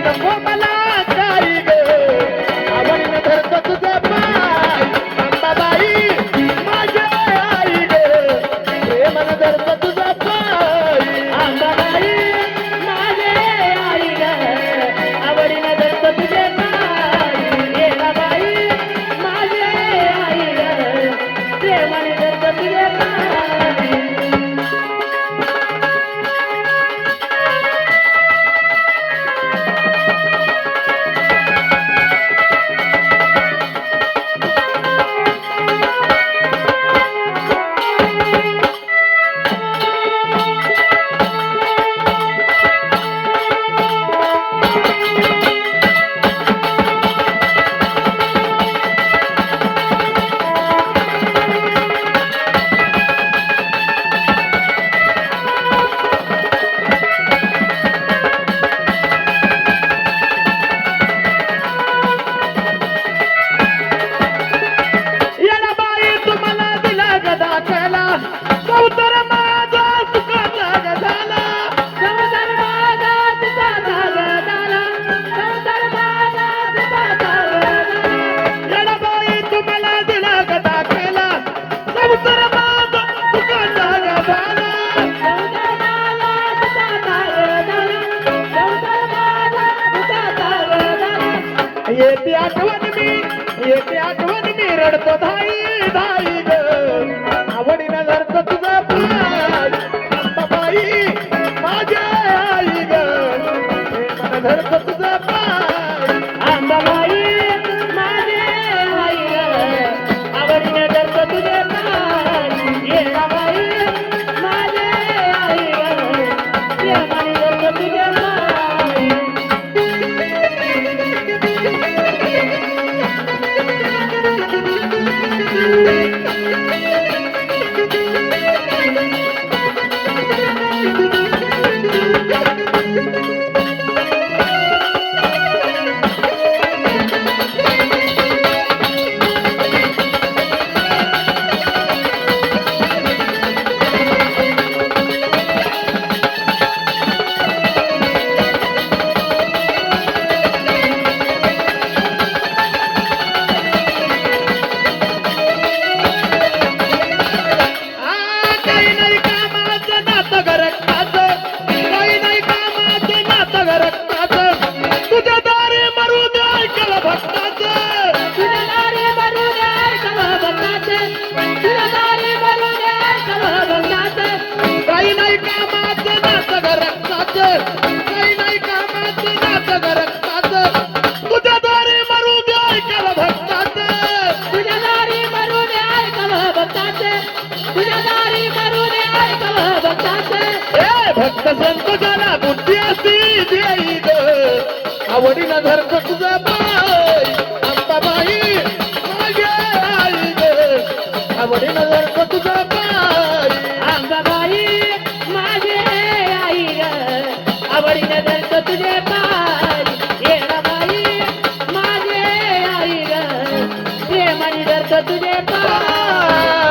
नको मला काही ग आवडीनं धरतो तुझं पाय अंबाबाई माझ्या आई ग प्रेमानं धरतो तुझं पाय अंबाबाई माझे आई ग आवडीनं धरतो तुझे पाय येणाबाई माझे आई ग प्रेमाने धरतो तुझे पाय येणाबाई तुम्हाला दिला गदा केला कौतर माझा सुखाचा गजाला संसार माझा तुझा झाला संसार माझा तुझा झाला येणाबाई तुम्हाला दिला गदा केला कौतर माझा सुखाचा गजाला येते आठवण मी रडतो धाई धाई ग आवडीनं धरतो तुझा पाय अंबाबाई माझ्या आई ग प्रेमानं धरतो तुझा पाय अंबाबाई माझे आई आवडीने धरतो तुझे पाय येणाबाई माझे आई प्रेमाने धरतो तुझे पाय काही नाही कामाचं नातं घरटाचं काही नाही कामाचं नातं घरटाचं तुझ्या दारी मरू दे ऐकलं भक्ताचं तुझ्या दारी मरू दे ऐकलं भक्ताचं तुझ्या दारी मरू दे ऐकलं भक्ताचं काही नाही कामाचं नातं घरटाचं काही नाही कामाचं नातं घरटाचं तुझ्या दारी मरू दे ऐकलं भक्ताचं तुझ्या दारी मरू दे ऐकलं भक्ताचं तुझ्या दारी मरू दे ऐकलं भक्ताचं ए भक्त संतोषाला बुद्धी अशी देई ग आवडीनं धरतो तुझा पाय अंबाबाई माझ्या आई ग आवडीनं धरतो तुझा पाय अंबाबाई माझे आई आवडीने धरतो तुझे पाय येणाबाई माझे आई प्रेमाने धरतो तुझे पाय